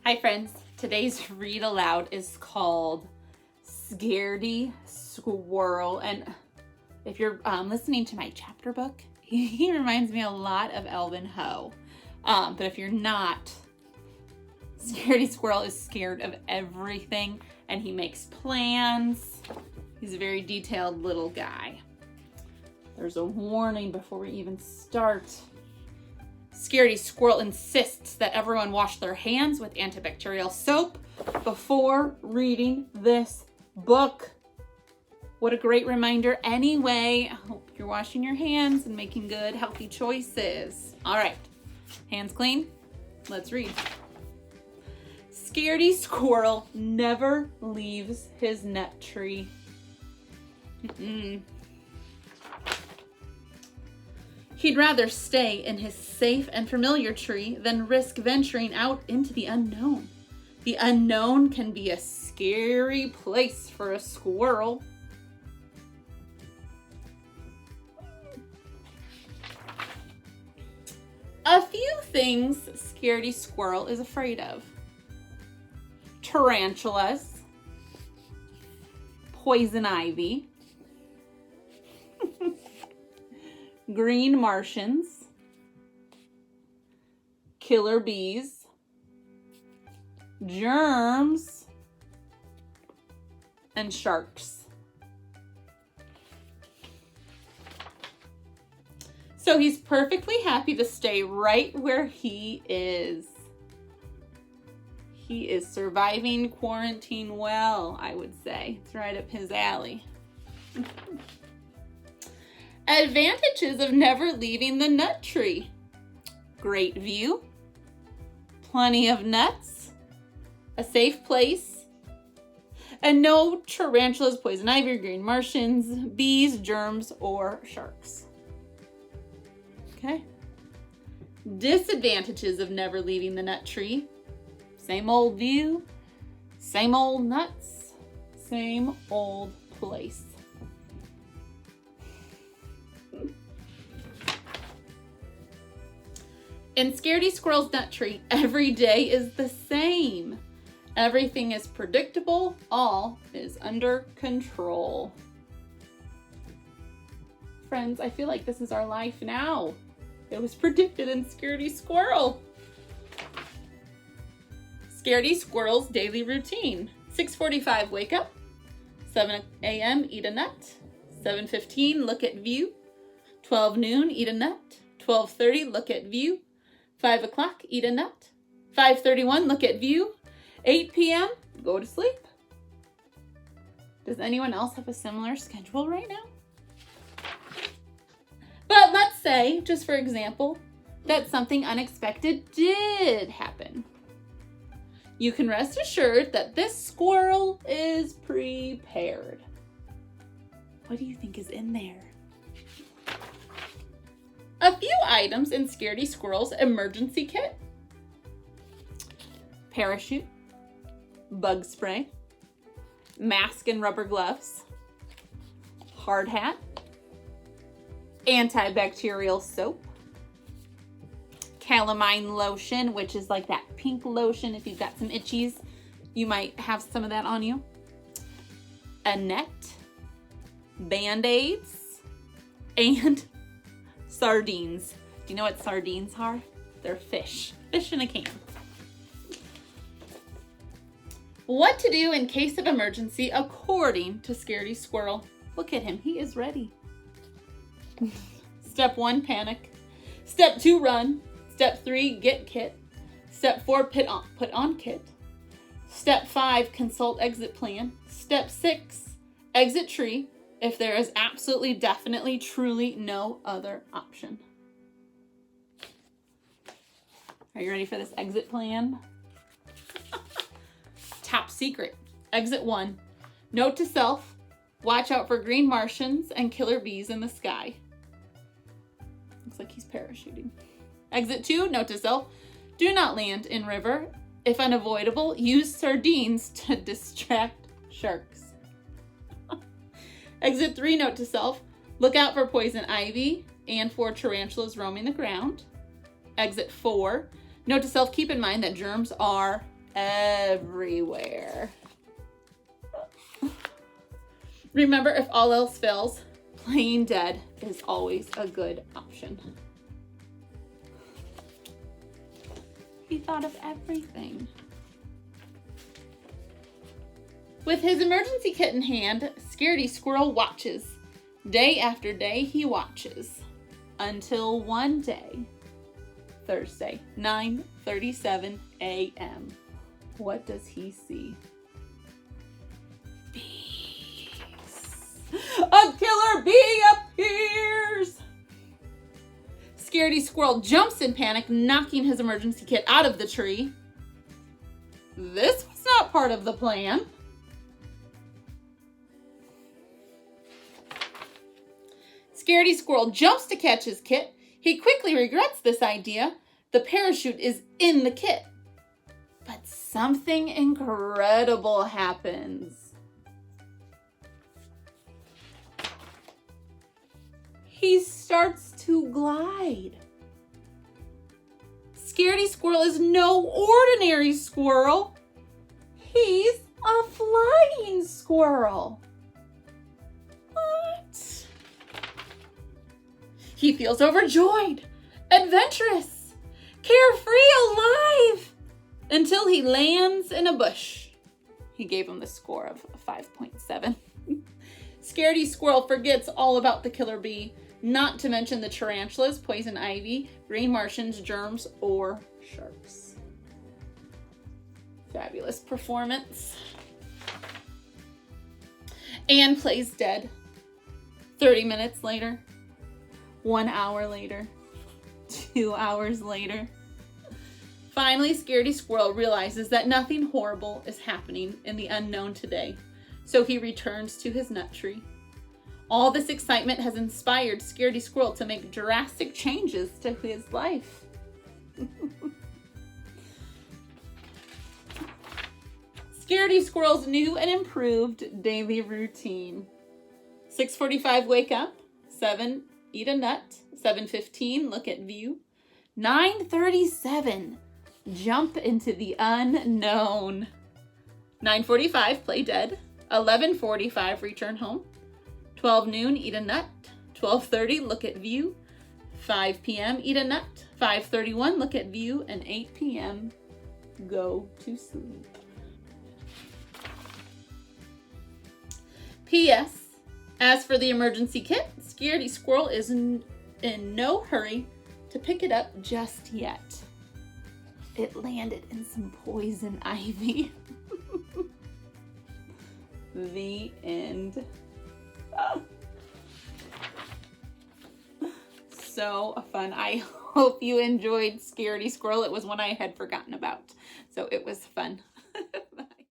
Hi friends, today's read aloud is called Scaredy Squirrel, and if you're listening to my chapter book, he reminds me a lot of Elvin Ho. But if you're not, Scaredy Squirrel is scared of everything and he makes plans. He's a very detailed little guy. There's a warning before we even start. Scaredy Squirrel insists that everyone wash their hands with antibacterial soap before reading this book. What a great reminder anyway. I hope you're washing your hands and making good, healthy choices. All right, hands clean. Let's read. Scaredy Squirrel never leaves his nut tree. He'd rather stay in his safe and familiar tree than risk venturing out into the unknown. The unknown can be a scary place for a squirrel. A few things Scaredy Squirrel is afraid of. Tarantulas, poison ivy, green Martians, killer bees, germs, and sharks. So he's perfectly happy to stay right where he is. He is surviving quarantine well, I would say. It's right up his alley. Advantages of never leaving the nut tree. Great view, plenty of nuts, a safe place, and no tarantulas, poison ivy, green Martians, bees, germs, or sharks. Okay. Disadvantages of never leaving the nut tree. Same old view, same old nuts, same old place. In Scaredy Squirrel's nut tree, every day is the same. Everything is predictable, all is under control. Friends, I feel like this is our life now. It was predicted in Scaredy Squirrel. Scaredy Squirrel's daily routine. 6:45, wake up. 7 a.m., eat a nut. 7:15, look at view. 12 noon, eat a nut. 12:30, look at view. 5 o'clock, eat a nut. 5:31, look at view. 8 p.m., go to sleep. Does anyone else have a similar schedule right now? But let's say, just for example, that something unexpected did happen. You can rest assured that this squirrel is prepared. What do you think is in there? A few items in Scaredy Squirrel's emergency kit. Parachute, bug spray, mask and rubber gloves, hard hat, antibacterial soap, calamine lotion, which is like that pink lotion. If you've got some itchies, you might have some of that on you. A net, Band-Aids, and sardines. Do you know what sardines are? They're fish. Fish in a can. What to do in case of emergency according to Scaredy Squirrel. Look at him. He is ready. Step 1, panic. Step 2, run. Step 3, get kit. Step 4, put on kit. Step 5, consult exit plan. Step 6, exit tree if there is absolutely, definitely, truly no other option. Are you ready for this exit plan? Top secret. Exit 1, note to self, watch out for green Martians and killer bees in the sky. Looks like he's parachuting. Exit 2, note to self, do not land in river. If unavoidable, use sardines to distract sharks. Exit 3, note to self, look out for poison ivy and for tarantulas roaming the ground. Exit 4, note to self, keep in mind that germs are everywhere. Remember, if all else fails, playing dead is always a good option. He thought of everything. With his emergency kit in hand, Scaredy Squirrel watches. Day after day, he watches. Until one day, Thursday, 9:37 a.m. What does he see? Bees. A killer bee appears! Scaredy Squirrel jumps in panic, knocking his emergency kit out of the tree. This was not part of the plan. Scaredy Squirrel jumps to catch his kit. He quickly regrets this idea. The parachute is in the kit. But something incredible happens. He starts to glide. Scaredy Squirrel is no ordinary squirrel. He's a flying squirrel. What? He feels overjoyed, adventurous, carefree, alive, until he lands in a bush. He gave him the score of 5.7. Scaredy Squirrel forgets all about the killer bee, not to mention the tarantulas, poison ivy, green Martians, germs, or sharks. Fabulous performance. Anne plays dead. 30 minutes later, 1 hour later, 2 hours later. Finally, Scaredy Squirrel realizes that nothing horrible is happening in the unknown today, so he returns to his nut tree. All this excitement has inspired Scaredy Squirrel to make drastic changes to his life. Scaredy Squirrel's new and improved daily routine. 6:45, wake up. 7, eat a nut. 7:15, look at view. 9:37, jump into the unknown. 9:45, play dead. 11:45, return home. 12 noon, eat a nut. 12:30, look at view. 5 p.m., eat a nut. 5:31, look at view. And 8 p.m., go to sleep. P.S. As for the emergency kit, Scaredy Squirrel is in no hurry to pick it up just yet. It landed in some poison ivy. The end. Oh. So fun. I hope you enjoyed Scaredy Squirrel. It was one I had forgotten about, so it was fun.